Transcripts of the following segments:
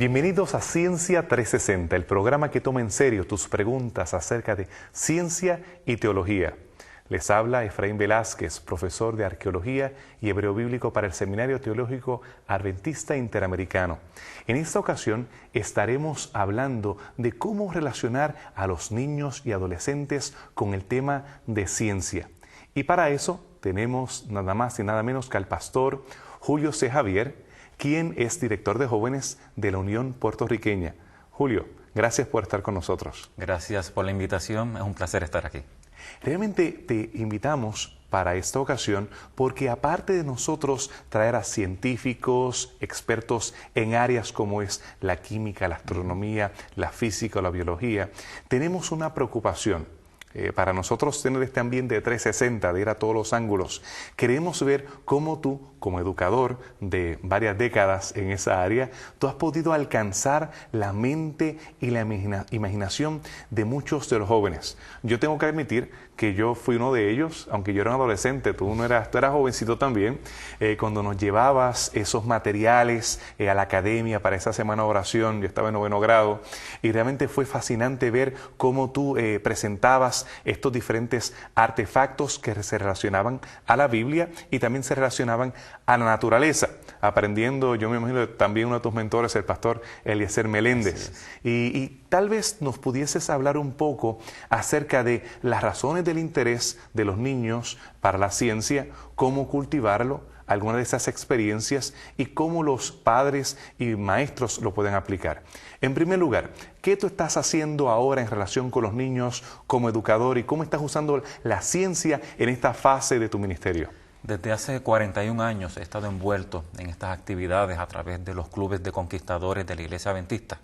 Bienvenidos a Ciencia 360, el programa que toma en serio tus preguntas acerca de ciencia y teología. Les habla Efraín Velázquez, profesor de Arqueología y Hebreo Bíblico para el Seminario Teológico Adventista Interamericano. En esta ocasión estaremos hablando de cómo relacionar a los niños y adolescentes con el tema de ciencia. Y para eso tenemos nada más y nada menos que al pastor Julio C. Javier, quien es director de jóvenes de la Unión Puertorriqueña. Julio, gracias por estar con nosotros. Gracias por la invitación, es un placer estar aquí. Realmente te invitamos para esta ocasión porque aparte de nosotros traer a científicos, expertos en áreas como es la química, la astronomía, la física o la biología, tenemos una preocupación. Para nosotros tener este ambiente de 360, de ir a todos los ángulos, queremos ver cómo tú, como educador de varias décadas en esa área, tú has podido alcanzar la mente y la imaginación de muchos de los jóvenes. Yo tengo que admitir que yo fui uno de ellos, aunque yo era un adolescente, tú eras jovencito también, cuando nos llevabas esos materiales a la academia para esa semana de oración, yo estaba en 9º grado, y realmente fue fascinante ver cómo tú presentabas estos diferentes artefactos que se relacionaban a la Biblia y también se relacionaban a la naturaleza, aprendiendo, yo me imagino también uno de tus mentores, el pastor Eliezer Meléndez. Y tal vez nos pudieses hablar un poco acerca de las razones del interés de los niños para la ciencia, cómo cultivarlo, algunas de esas experiencias y cómo los padres y maestros lo pueden aplicar. En primer lugar, ¿qué tú estás haciendo ahora en relación con los niños como educador y cómo estás usando la ciencia en esta fase de tu ministerio? Desde hace 41 años he estado envuelto en estas actividades a través de los clubes de conquistadores de la Iglesia Adventista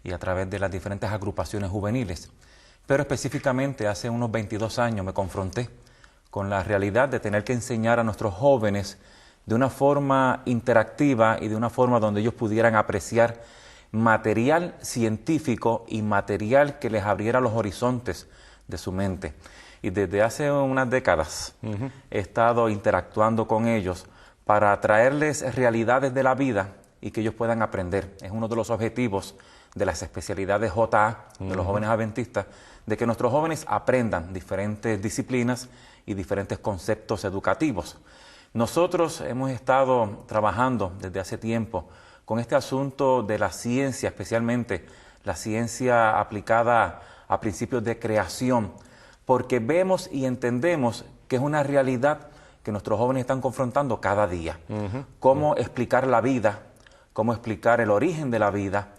y a través de las diferentes agrupaciones juveniles. Pero específicamente hace unos 22 años me confronté con la realidad de tener que enseñar a nuestros jóvenes de una forma interactiva y de una forma donde ellos pudieran apreciar material científico y material que les abriera los horizontes de su mente. Y desde hace unas décadas he estado interactuando con ellos para traerles realidades de la vida y que ellos puedan aprender. Es uno de los objetivos de las especialidades JA, de los jóvenes adventistas, de que nuestros jóvenes aprendan diferentes disciplinas y diferentes conceptos educativos. Nosotros hemos estado trabajando desde hace tiempo con este asunto de la ciencia, especialmente la ciencia aplicada a principios de creación, porque vemos y entendemos que es una realidad que nuestros jóvenes están confrontando cada día. Cómo explicar la vida, cómo explicar el origen de la vida,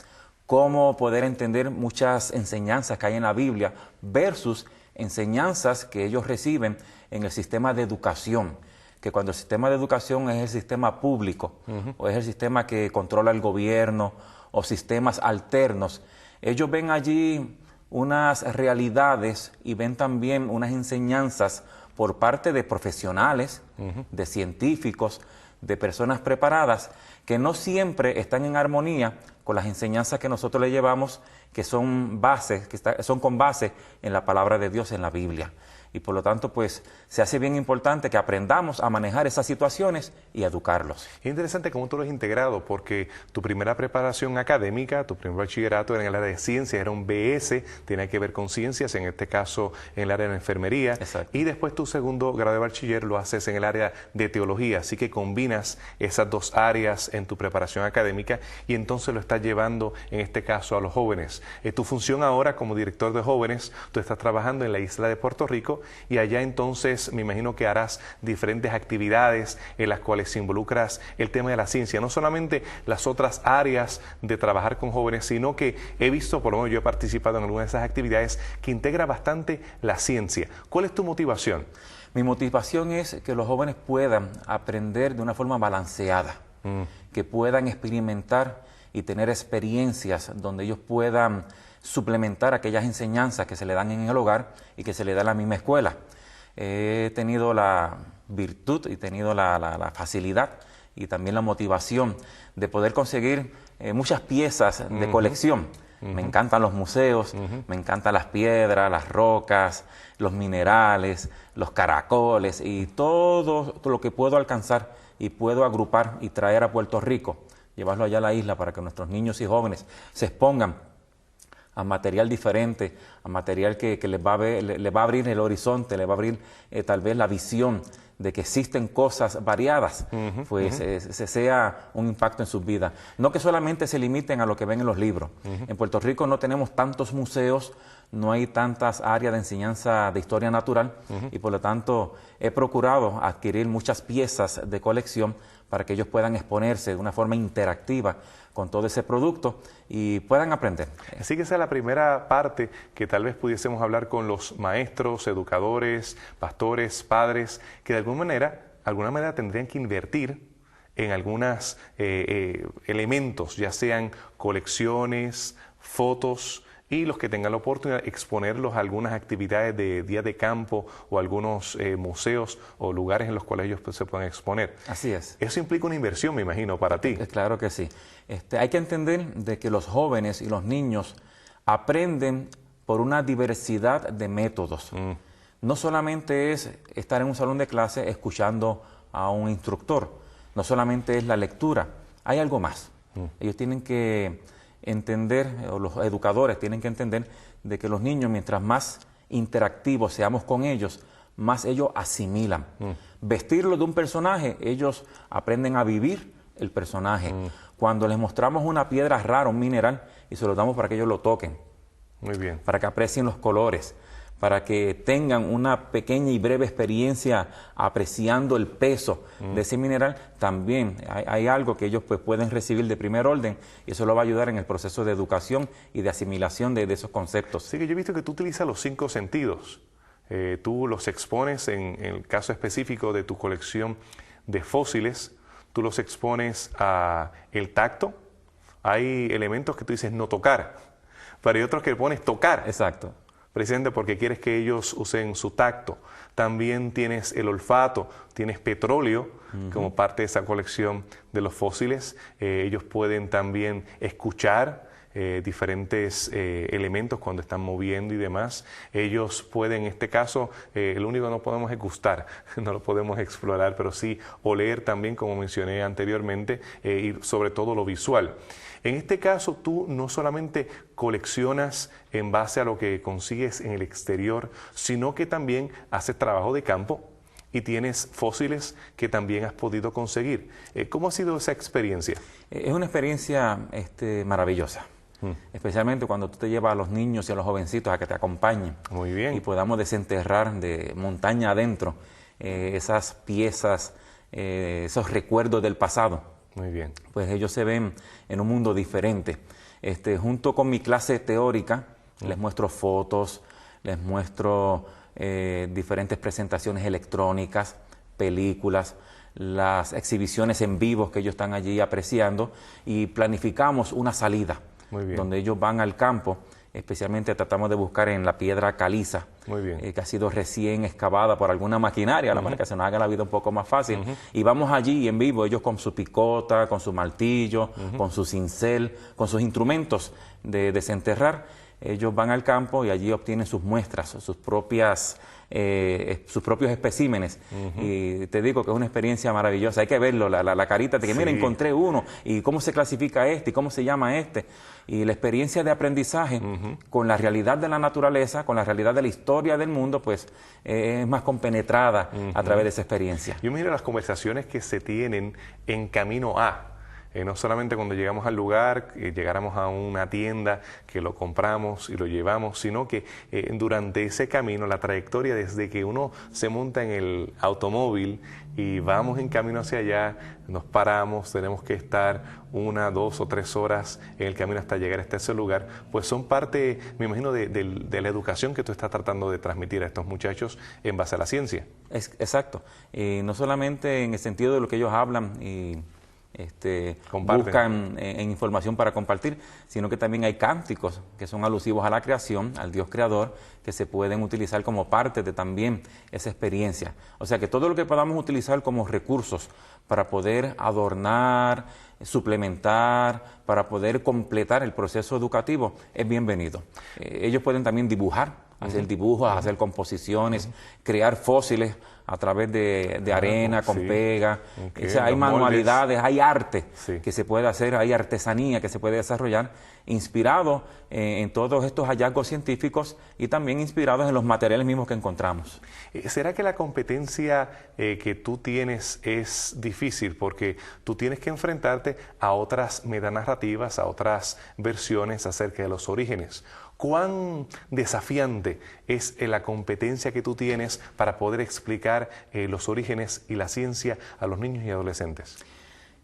cómo poder entender muchas enseñanzas que hay en la Biblia versus enseñanzas que ellos reciben en el sistema de educación, que cuando el sistema de educación es el sistema público o es el sistema que controla el gobierno o sistemas alternos, ellos ven allí unas realidades y ven también unas enseñanzas por parte de profesionales, de científicos, de personas preparadas que no siempre están en armonía con las enseñanzas que nosotros le llevamos, que son son con base en la palabra de Dios, en la Biblia. Y por lo tanto, pues, se hace bien importante que aprendamos a manejar esas situaciones y a educarlos. Es interesante cómo tú lo has integrado, porque tu primera preparación académica, tu primer bachillerato en el área de ciencias, era un BS, tenía que ver con ciencias, en este caso en el área de la enfermería. Exacto. Y después tu segundo grado de bachiller lo haces en el área de teología, así que combinas esas dos áreas en tu preparación académica y entonces lo estás llevando, en este caso, a los jóvenes. Tu función ahora como director de jóvenes, tú estás trabajando en la isla de Puerto Rico, y allá entonces me imagino que harás diferentes actividades en las cuales involucras el tema de la ciencia, no solamente las otras áreas de trabajar con jóvenes, sino que he visto, por lo menos yo he participado en algunas de esas actividades, que integra bastante la ciencia. ¿Cuál es tu motivación? Mi motivación es que los jóvenes puedan aprender de una forma balanceada, que puedan experimentar y tener experiencias donde ellos puedan suplementar aquellas enseñanzas que se le dan en el hogar y que se le da en la misma escuela. He tenido la virtud y tenido la facilidad y también la motivación de poder conseguir muchas piezas de colección. Me encantan los museos, me encantan las piedras, las rocas, los minerales, los caracoles y todo lo que puedo alcanzar y puedo agrupar y traer a Puerto Rico llevarlo allá a la isla para que nuestros niños y jóvenes se expongan a material diferente, a material que les va a abrir el horizonte, les va a abrir tal vez la visión de que existen cosas variadas, pues sea un impacto en sus vidas. No que solamente se limiten a lo que ven en los libros. En Puerto Rico no tenemos tantos museos, no hay tantas áreas de enseñanza de historia natural y por lo tanto he procurado adquirir muchas piezas de colección para que ellos puedan exponerse de una forma interactiva con todo ese producto y puedan aprender. Así que esa es la primera parte que tal vez pudiésemos hablar con los maestros, educadores, pastores, padres, que de alguna manera tendrían que invertir en algunos elementos, ya sean colecciones, fotos, y los que tengan la oportunidad, exponerlos a algunas actividades de día de campo o algunos museos o lugares en los cuales ellos se puedan exponer. Así es. Eso implica una inversión, me imagino, para ti. Claro que sí. Hay que entender de que los jóvenes y los niños aprenden por una diversidad de métodos. No solamente es estar en un salón de clase escuchando a un instructor, no solamente es la lectura, hay algo más. Ellos tienen que entender, o los educadores tienen que entender de que los niños, mientras más interactivos seamos con ellos, más ellos asimilan. Vestirlos de un personaje, ellos aprenden a vivir el personaje. Cuando les mostramos una piedra rara, un mineral, y se lo damos para que ellos lo toquen. Muy bien. Para que aprecien los colores, para que tengan una pequeña y breve experiencia apreciando el peso de ese mineral, también hay algo que ellos pues, pueden recibir de primer orden y eso lo va a ayudar en el proceso de educación y de asimilación de esos conceptos. Sí, que yo he visto que tú utilizas los 5 sentidos. Tú los expones en el caso específico de tu colección de fósiles, tú los expones a el tacto. Hay elementos que tú dices no tocar, pero hay otros que pones tocar. Exacto. Precisamente porque quieres que ellos usen su tacto. También tienes el olfato, tienes petróleo como parte de esa colección de los fósiles. Ellos pueden también escuchar diferentes elementos cuando están moviendo y demás. Ellos pueden, en este caso, lo único que no podemos es gustar, no lo podemos explorar, pero sí oler también, como mencioné anteriormente, y sobre todo lo visual. En este caso, tú no solamente coleccionas en base a lo que consigues en el exterior, sino que también haces trabajo de campo y tienes fósiles que también has podido conseguir. ¿Cómo ha sido esa experiencia? Es una experiencia maravillosa. Especialmente cuando tú te llevas a los niños y a los jovencitos a que te acompañen. Muy bien. Y podamos desenterrar de montaña adentro esas piezas, esos recuerdos del pasado. Muy bien. Pues ellos se ven en un mundo diferente. Junto con mi clase teórica, les muestro fotos, les muestro diferentes presentaciones electrónicas, películas, las exhibiciones en vivo que ellos están allí apreciando y planificamos una salida. Muy bien. Donde ellos van al campo, especialmente tratamos de buscar en la piedra caliza, muy bien, que ha sido recién excavada por alguna maquinaria, la manera que se nos haga la vida un poco más fácil. Y vamos allí en vivo, ellos con su picota, con su martillo, con su cincel, con sus instrumentos de desenterrar. Ellos van al campo y allí obtienen sus muestras, sus propios especímenes. Y te digo que es una experiencia maravillosa. Hay que verlo, la carita de que, mira, encontré uno, y cómo se clasifica este, y cómo se llama este. Y la experiencia de aprendizaje con la realidad de la naturaleza, con la realidad de la historia del mundo, pues es más compenetrada a través de esa experiencia. Yo miro las conversaciones que se tienen en camino a. No solamente cuando llegamos al lugar, llegáramos a una tienda, que lo compramos y lo llevamos, sino que durante ese camino, la trayectoria desde que uno se monta en el automóvil y vamos en camino hacia allá, nos paramos, tenemos que estar 1, 2 o 3 horas en el camino hasta llegar hasta ese lugar, pues son parte, me imagino, de la educación que tú estás tratando de transmitir a estos muchachos en base a la ciencia. Exacto. No solamente en el sentido de lo que ellos hablan y buscan en información para compartir, sino que también hay cánticos que son alusivos a la creación, al Dios creador, que se pueden utilizar como parte de también esa experiencia. O sea que todo lo que podamos utilizar como recursos para poder adornar, suplementar, para poder completar el proceso educativo es bienvenido. Ellos pueden también dibujar hacer dibujos, hacer composiciones, crear fósiles a través de arena, con pega. O sea, hay manualidades, hay arte que se puede hacer, hay artesanía que se puede desarrollar, inspirado en todos estos hallazgos científicos y también inspirados en los materiales mismos que encontramos. ¿Será que la competencia que tú tienes es difícil porque tú tienes que enfrentarte a otras metanarrativas, a otras versiones acerca de los orígenes? ¿Cuán desafiante es la competencia que tú tienes para poder explicar los orígenes y la ciencia a los niños y adolescentes?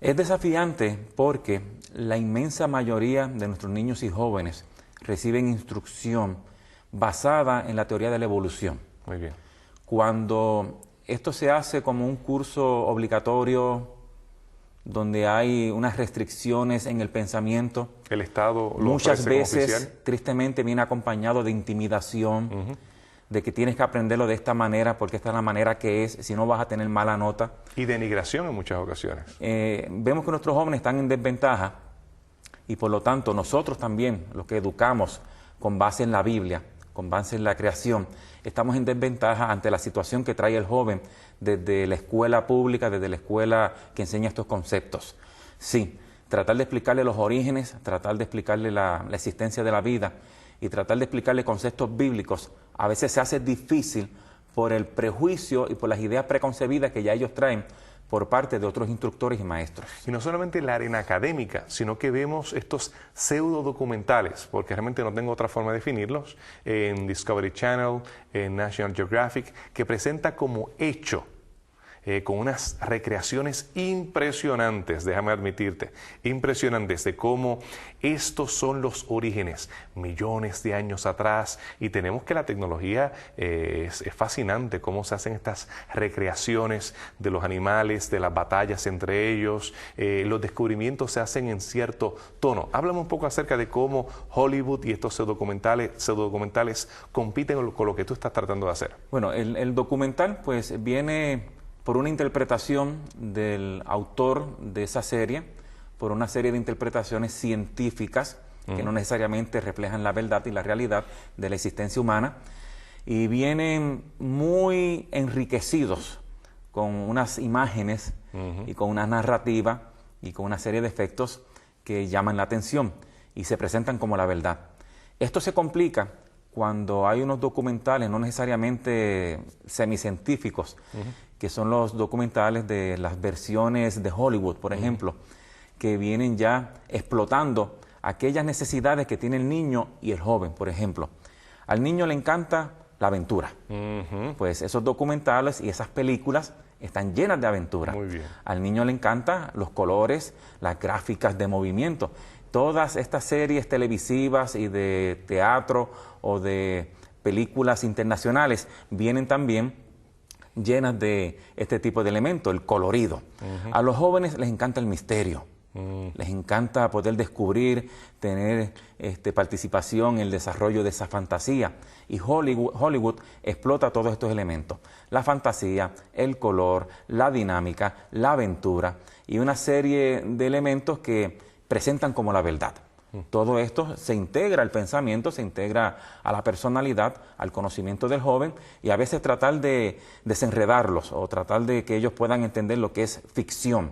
Es desafiante porque la inmensa mayoría de nuestros niños y jóvenes reciben instrucción basada en la teoría de la evolución. Muy bien. Cuando esto se hace como un curso obligatorio, donde hay unas restricciones en el pensamiento, el Estado lo muchas veces, oficial, tristemente, viene acompañado de intimidación, de que tienes que aprenderlo de esta manera porque esta es la manera que es, si no vas a tener mala nota. Y denigración en muchas ocasiones. Vemos que nuestros jóvenes están en desventaja y por lo tanto nosotros también, los que educamos con base en la Biblia, con base en la creación, estamos en desventaja ante la situación que trae el joven desde la escuela pública, desde la escuela que enseña estos conceptos. Sí, tratar de explicarle los orígenes, tratar de explicarle la existencia de la vida y tratar de explicarle conceptos bíblicos, a veces se hace difícil por el prejuicio y por las ideas preconcebidas que ya ellos traen por parte de otros instructores y maestros. Y no solamente la arena académica, sino que vemos estos pseudo documentales, porque realmente no tengo otra forma de definirlos, en Discovery Channel, en National Geographic, que presenta como hecho, con unas recreaciones impresionantes, déjame admitirte, impresionantes de cómo estos son los orígenes, millones de años atrás, y tenemos que la tecnología es fascinante, cómo se hacen estas recreaciones de los animales, de las batallas entre ellos, los descubrimientos se hacen en cierto tono. Háblame un poco acerca de cómo Hollywood y estos pseudodocumentales compiten con lo que tú estás tratando de hacer. Bueno, el documental pues viene por una interpretación del autor de esa serie, por una serie de interpretaciones científicas que no necesariamente reflejan la verdad y la realidad de la existencia humana, y vienen muy enriquecidos con unas imágenes y con una narrativa y con una serie de efectos que llaman la atención y se presentan como la verdad. Esto se complica cuando hay unos documentales no necesariamente semicientíficos, que son los documentales de las versiones de Hollywood, por ejemplo, que vienen ya explotando aquellas necesidades que tiene el niño y el joven, por ejemplo. Al niño le encanta la aventura. Pues esos documentales y esas películas están llenas de aventura. Muy bien. Al niño le encantan los colores, las gráficas de movimiento. Todas estas series televisivas y de teatro o de películas internacionales vienen también llenas de este tipo de elementos, el colorido. A los jóvenes les encanta el misterio, les encanta poder descubrir, tener participación en el desarrollo de esa fantasía. Y Hollywood explota todos estos elementos: la fantasía, el color, la dinámica, la aventura y una serie de elementos que presentan como la verdad. Todo esto se integra al pensamiento, se integra a la personalidad, al conocimiento del joven, y a veces tratar de desenredarlos o tratar de que ellos puedan entender lo que es ficción,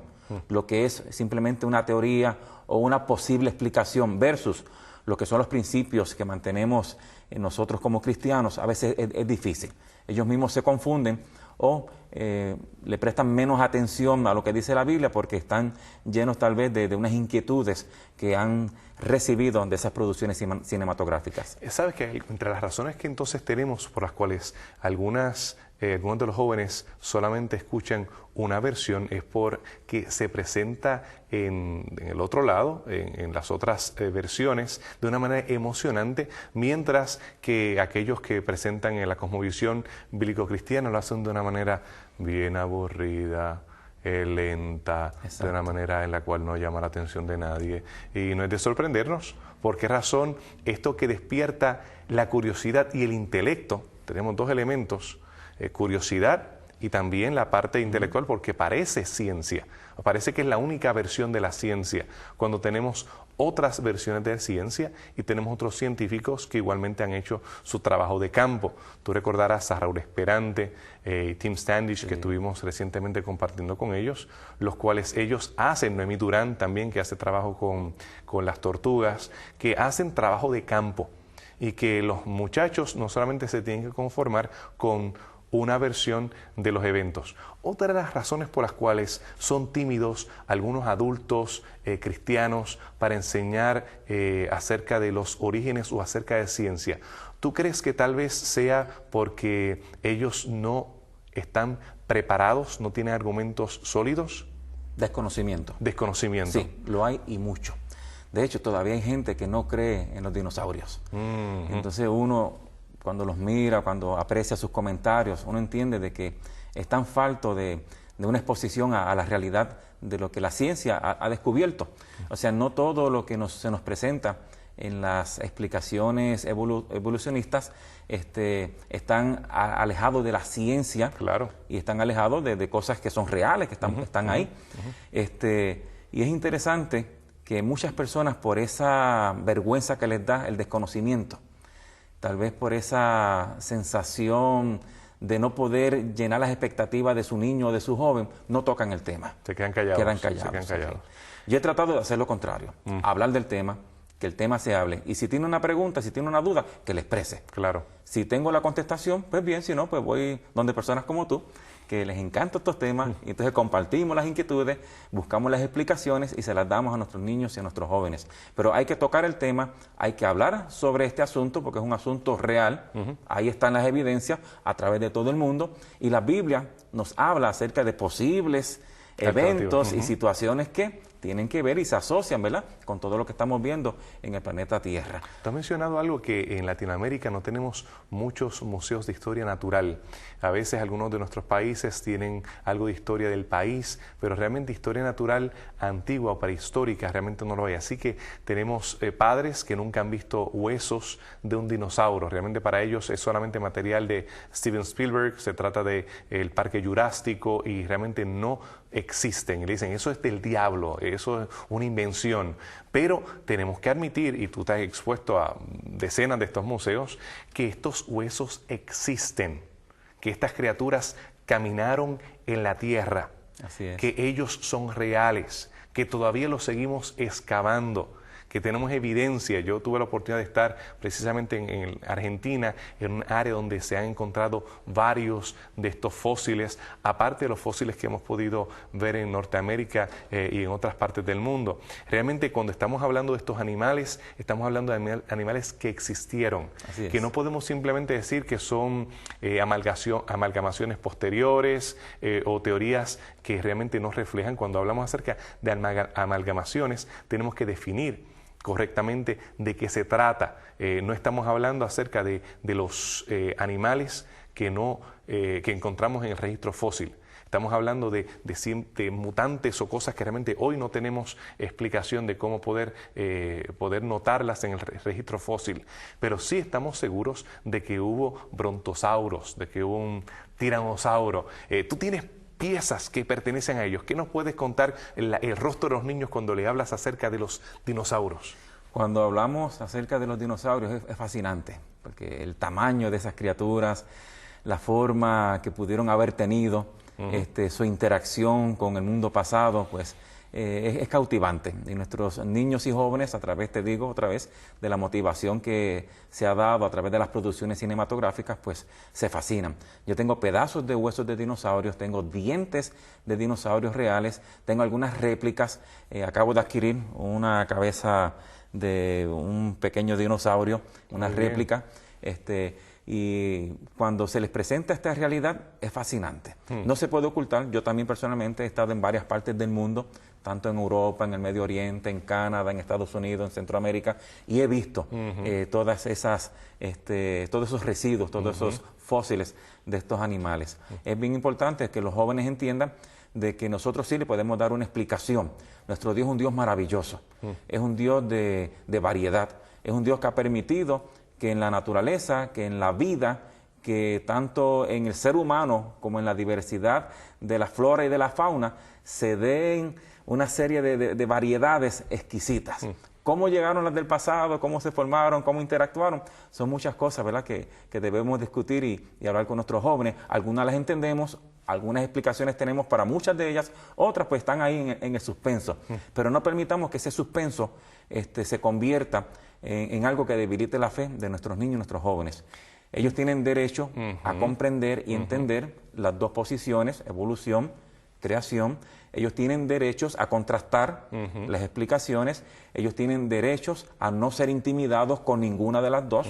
lo que es simplemente una teoría o una posible explicación versus lo que son los principios que mantenemos nosotros como cristianos. A veces es difícil. Ellos mismos se confunden o le prestan menos atención a lo que dice la Biblia porque están llenos tal vez de unas inquietudes que han recibido de esas producciones cinematográficas. Sabes que entre las razones que entonces tenemos por las cuales algunos de los jóvenes solamente escuchan una versión es porque se presenta en el otro lado, en las otras versiones, de una manera emocionante, mientras que aquellos que presentan en la cosmovisión bíblico-cristiana lo hacen de una manera bien aburrida, lenta, Exacto. de una manera en la cual no llama la atención de nadie. Y no es de sorprendernos. ¿Por qué razón? Esto que despierta la curiosidad y el intelecto, tenemos dos elementos, curiosidad y también la parte intelectual, porque parece ciencia, parece que es la única versión de la ciencia, cuando tenemos otras versiones de ciencia y tenemos otros científicos que igualmente han hecho su trabajo de campo. Tú recordarás a Raúl Esperante y Tim Standish, que estuvimos recientemente compartiendo con ellos, los cuales ellos hacen, Noemí Durán también, que hace trabajo con las tortugas, que hacen trabajo de campo, y que los muchachos no solamente se tienen que conformar con una versión de los eventos. Otra de las razones por las cuales son tímidos algunos adultos cristianos para enseñar acerca de los orígenes o acerca de ciencia, ¿tú crees que tal vez sea porque ellos no están preparados, no tienen argumentos sólidos? Desconocimiento. Desconocimiento. Sí, lo hay y mucho. De hecho, todavía hay gente que no cree en los dinosaurios. Entonces uno, cuando los mira, cuando aprecia sus comentarios, uno entiende de que están faltos de una exposición a la realidad de lo que la ciencia ha descubierto. O sea, no todo lo que se nos presenta en las explicaciones evolucionistas están alejados de la ciencia. Claro. Y están alejados de cosas que son reales, que están ahí. Y es interesante que muchas personas, por esa vergüenza que les da el desconocimiento, tal vez por esa sensación de no poder llenar las expectativas de su niño o de su joven, no tocan el tema. Se quedan callados. Se quedan callados. Yo he tratado de hacer lo contrario, hablar del tema, que el tema se hable, y si tiene una pregunta, si tiene una duda, que la exprese. Claro. Si tengo la contestación, pues bien, si no, pues voy donde personas como tú, que les encantan estos temas, y entonces compartimos las inquietudes, buscamos las explicaciones y se las damos a nuestros niños y a nuestros jóvenes. Pero hay que tocar el tema, hay que hablar sobre este asunto, porque es un asunto real, ahí están las evidencias a través de todo el mundo, y la Biblia nos habla acerca de posibles eventos y situaciones que tienen que ver y se asocian, ¿verdad?, con todo lo que estamos viendo en el planeta Tierra. Tú has mencionado algo, que en Latinoamérica no tenemos muchos museos de historia natural. A veces algunos de nuestros países tienen algo de historia del país, pero realmente historia natural antigua o prehistórica realmente no lo hay. Así que tenemos padres que nunca han visto huesos de un dinosaurio. Realmente para ellos es solamente material de Steven Spielberg, se trata de el Parque Jurásico y realmente no existen. Y le dicen, eso es del diablo, eso es una invención. Pero tenemos que admitir, y tú estás expuesto a decenas de estos museos, que estos huesos existen, que estas criaturas caminaron en la tierra, Así es. que ellos son reales, que todavía los seguimos excavando, que tenemos evidencia. Yo tuve la oportunidad de estar precisamente en Argentina, en un área donde se han encontrado varios de estos fósiles, aparte de los fósiles que hemos podido ver en Norteamérica y en otras partes del mundo. Realmente cuando estamos hablando de estos animales, estamos hablando de animales que existieron, que no podemos simplemente decir que son amalgamaciones posteriores o teorías que realmente no reflejan. Cuando hablamos acerca de amalgamaciones, tenemos que definir correctamente de qué se trata. No estamos hablando acerca de los animales que encontramos en el registro fósil. Estamos hablando de mutantes o cosas que realmente hoy no tenemos explicación de cómo poder notarlas en el registro fósil. Pero sí estamos seguros de que hubo brontosauros, de que hubo un tiranosaurio. Tú tienes piezas que pertenecen a ellos. ¿Qué nos puedes contar el rostro de los niños cuando le hablas acerca de los dinosaurios? Cuando hablamos acerca de los dinosaurios es fascinante, porque el tamaño de esas criaturas, la forma que pudieron haber tenido, su interacción con el mundo pasado, pues es cautivante. Y nuestros niños y jóvenes, a través, te digo otra vez, de la motivación que se ha dado a través de las producciones cinematográficas, pues se fascinan. Yo tengo pedazos de huesos de dinosaurios, tengo dientes de dinosaurios reales, tengo algunas réplicas. Acabo de adquirir una cabeza de un pequeño dinosaurio, una réplica. Y cuando se les presenta esta realidad es fascinante. No se puede ocultar. Yo también personalmente he estado en varias partes del mundo, tanto en Europa, en el Medio Oriente, en Canadá, en Estados Unidos, en Centroamérica, y he visto todos esos residuos, todos esos fósiles de estos animales. Es bien importante que los jóvenes entiendan de que nosotros sí le podemos dar una explicación. Nuestro Dios es un Dios maravilloso, es un Dios de variedad, es un Dios que ha permitido que en la naturaleza, que en la vida, que tanto en el ser humano como en la diversidad de la flora y de la fauna se den una serie de variedades exquisitas. ¿Cómo llegaron las del pasado? ¿Cómo se formaron? ¿Cómo interactuaron? Son muchas cosas, ¿verdad?, que debemos discutir y hablar con nuestros jóvenes. Algunas las entendemos, algunas explicaciones tenemos para muchas de ellas, otras pues están ahí en el suspenso. Pero no permitamos que ese suspenso se convierta en algo que debilite la fe de nuestros niños y nuestros jóvenes. Ellos tienen derecho a comprender y entender las dos posiciones, evolución, creación. Ellos tienen derechos a contrastar las explicaciones. Ellos tienen derechos a no ser intimidados con ninguna de las dos.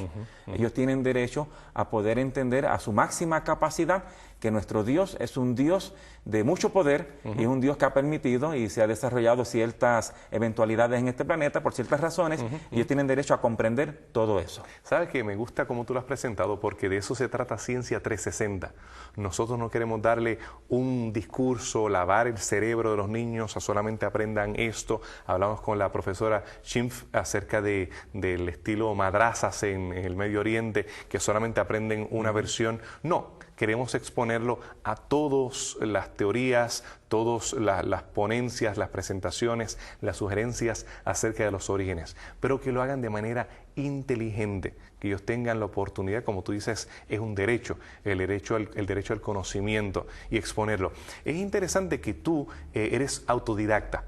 Ellos tienen derecho a poder entender a su máxima capacidad que nuestro Dios es un Dios de mucho poder y es un Dios que ha permitido y se ha desarrollado ciertas eventualidades en este planeta por ciertas razones y ellos tienen derecho a comprender todo eso. ¿Sabes qué? Me gusta cómo tú lo has presentado porque de eso se trata Ciencia 360. Nosotros no queremos darle un discurso, lavar el cerebro de los niños a solamente aprendan esto. Hablamos con la profesora Schimpf acerca del estilo madrazas en el Medio Oriente, que solamente aprenden una versión. No. Queremos exponerlo a todas las teorías, todas las ponencias, las presentaciones, las sugerencias acerca de los orígenes, pero que lo hagan de manera inteligente, que ellos tengan la oportunidad, como tú dices, es un derecho, el derecho al conocimiento y exponerlo. Es interesante que tú eres autodidacta.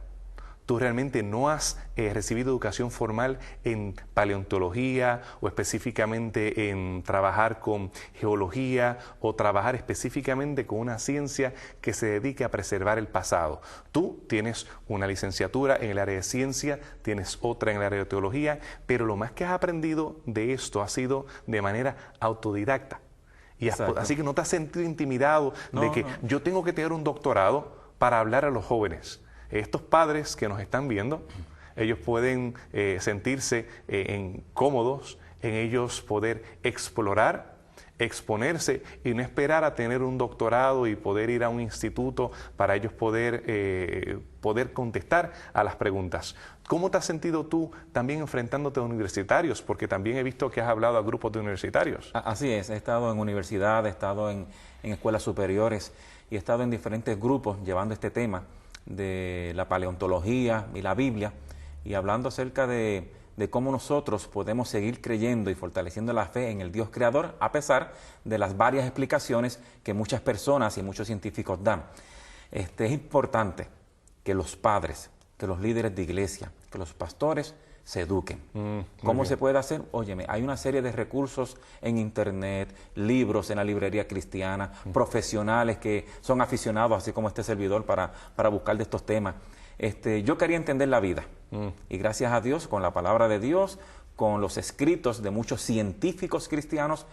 Tú realmente no has recibido educación formal en paleontología o específicamente en trabajar con geología o trabajar específicamente con una ciencia que se dedique a preservar el pasado. Tú tienes una licenciatura en el área de ciencia, tienes otra en el área de teología, pero lo más que has aprendido de esto ha sido de manera autodidacta. Así que no te has sentido intimidado de que yo tengo que tener un doctorado para hablar a los jóvenes. Estos padres que nos están viendo, ellos pueden sentirse cómodos en ellos poder explorar, exponerse y no esperar a tener un doctorado y poder ir a un instituto para ellos poder contestar a las preguntas. ¿Cómo te has sentido tú también enfrentándote a universitarios? Porque también he visto que has hablado a grupos de universitarios. Así es, he estado en universidad, he estado en escuelas superiores y he estado en diferentes grupos llevando este tema de la paleontología y la Biblia y hablando acerca de cómo nosotros podemos seguir creyendo y fortaleciendo la fe en el Dios creador a pesar de las varias explicaciones que muchas personas y muchos científicos dan. Es importante que los padres, que los líderes de iglesia, que los pastores se eduquen. ¿Cómo se puede hacer? Óyeme, hay una serie de recursos en internet, libros en la librería cristiana, profesionales que son aficionados, así como este servidor, para buscar de estos temas. Yo quería entender la vida y gracias a Dios, con la palabra de Dios, con los escritos de muchos científicos cristianos,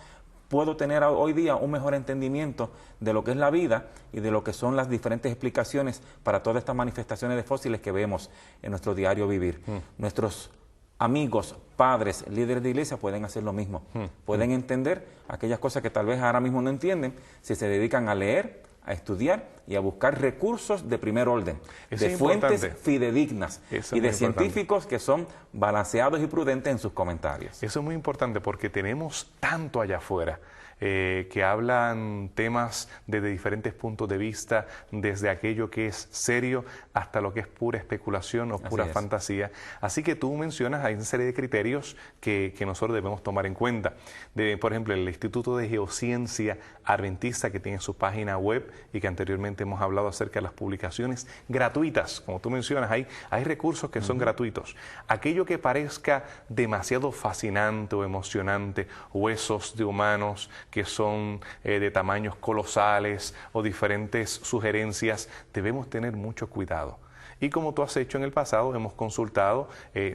puedo tener hoy día un mejor entendimiento de lo que es la vida y de lo que son las diferentes explicaciones para todas estas manifestaciones de fósiles que vemos en nuestro diario vivir. Nuestros amigos, padres, líderes de iglesia pueden hacer lo mismo. Pueden entender aquellas cosas que tal vez ahora mismo no entienden si se dedican a leer, a estudiar y a buscar recursos de primer orden, de fuentes fidedignas y de científicos que son balanceados y prudentes en sus comentarios. Eso es muy importante porque tenemos tanto allá afuera que hablan temas desde diferentes puntos de vista, desde aquello que es serio hasta lo que es pura especulación o pura fantasía. Así que tú mencionas, hay una serie de criterios que nosotros debemos tomar en cuenta. Por ejemplo, el Instituto de Geociencia Adventista, que tiene su página web y que anteriormente hemos hablado acerca de las publicaciones gratuitas. Como tú mencionas, hay recursos que son gratuitos. Aquello que parezca demasiado fascinante o emocionante, huesos de humanos que son de tamaños colosales o diferentes sugerencias, debemos tener mucho cuidado. Y como tú has hecho en el pasado, hemos consultado,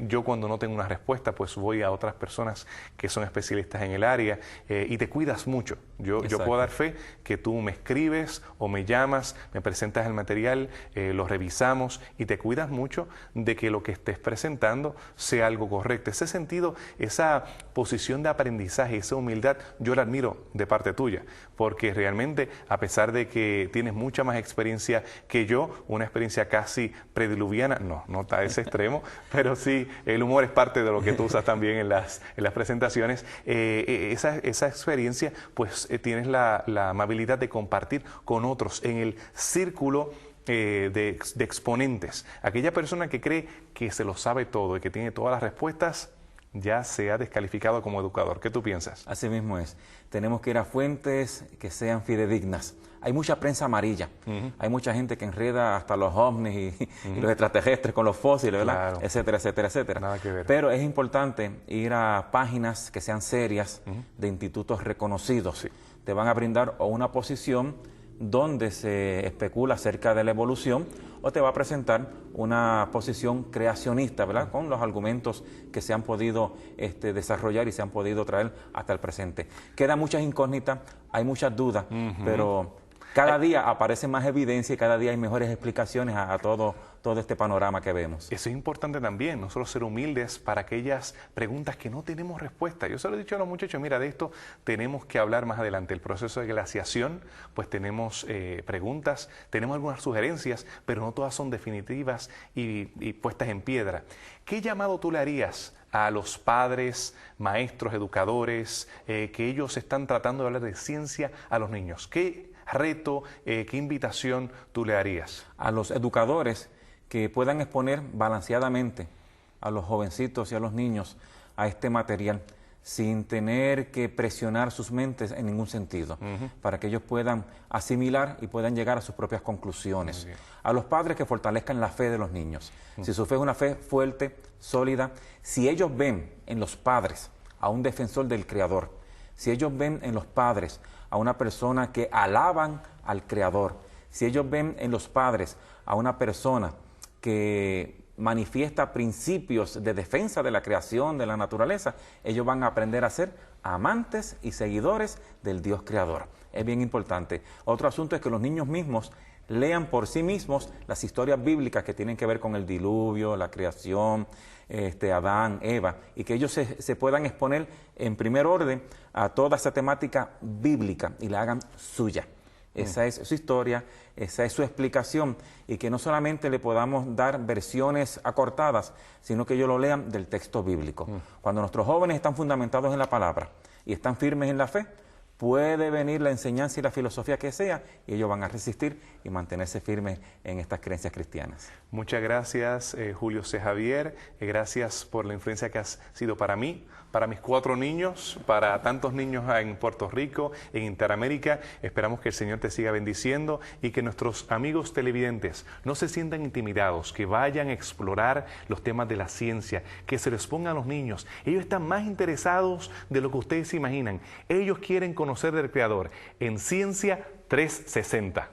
yo cuando no tengo una respuesta, pues voy a otras personas que son especialistas en el área y te cuidas mucho. Yo puedo dar fe que tú me escribes o me llamas, me presentas el material, lo revisamos y te cuidas mucho de que lo que estés presentando sea algo correcto. Ese sentido, esa posición de aprendizaje, esa humildad, yo la admiro de parte tuya, porque realmente, a pesar de que tienes mucha más experiencia que yo, una experiencia casi prediluviana, no está a ese extremo, pero sí, el humor es parte de lo que tú usas también en las presentaciones. Esa experiencia, pues tienes la amabilidad de compartir con otros en el círculo de exponentes. Aquella persona que cree que se lo sabe todo y que tiene todas las respuestas, ya se ha descalificado como educador. ¿Qué tú piensas? Así mismo es. Tenemos que ir a fuentes que sean fidedignas. Hay mucha prensa amarilla. Hay mucha gente que enreda hasta los ovnis y los extraterrestres con los fósiles, ¿verdad? Claro. Etcétera, etcétera, etcétera. Nada que ver. Pero es importante ir a páginas que sean serias, de institutos reconocidos. Sí. Te van a brindar o una posición donde se especula acerca de la evolución, o te va a presentar una posición creacionista, ¿verdad? Con los argumentos que se han podido desarrollar y se han podido traer hasta el presente. Quedan muchas incógnitas, hay muchas dudas, pero cada día aparece más evidencia y cada día hay mejores explicaciones a todo este panorama que vemos. Eso es importante también, nosotros ser humildes para aquellas preguntas que no tenemos respuesta. Yo se lo he dicho a los muchachos, mira, de esto tenemos que hablar más adelante. El proceso de glaciación, pues tenemos preguntas, tenemos algunas sugerencias, pero no todas son definitivas y puestas en piedra. ¿Qué llamado tú le harías a los padres, maestros, educadores, que ellos están tratando de hablar de ciencia a los niños? ¿Qué reto, qué invitación tú le harías? A los educadores que puedan exponer balanceadamente a los jovencitos y a los niños a este material sin tener que presionar sus mentes en ningún sentido, para que ellos puedan asimilar y puedan llegar a sus propias conclusiones. A los padres que fortalezcan la fe de los niños. Si su fe es una fe fuerte, sólida, si ellos ven en los padres a un defensor del Creador, si ellos ven en los padres a una persona que alaban al Creador, si ellos ven en los padres a una persona que manifiesta principios de defensa de la creación, de la naturaleza, ellos van a aprender a ser amantes y seguidores del Dios Creador. Es bien importante. Otro asunto es que los niños mismos lean por sí mismos las historias bíblicas que tienen que ver con el diluvio, la creación, Adán, Eva, y que ellos se puedan exponer en primer orden a toda esa temática bíblica y la hagan suya. Esa es su historia, esa es su explicación, y que no solamente le podamos dar versiones acortadas, sino que ellos lo lean del texto bíblico. Cuando nuestros jóvenes están fundamentados en la palabra y están firmes en la fe, puede venir la enseñanza y la filosofía que sea, y ellos van a resistir y mantenerse firmes en estas creencias cristianas. Muchas gracias, Julio C. Javier. Gracias por la influencia que has sido para mí, para mis 4 niños, para tantos niños en Puerto Rico, en Interamérica. Esperamos que el Señor te siga bendiciendo y que nuestros amigos televidentes no se sientan intimidados, que vayan a explorar los temas de la ciencia, que se les pongan a los niños. Ellos están más interesados de lo que ustedes se imaginan. Ellos quieren conocer del Creador en Ciencia 360.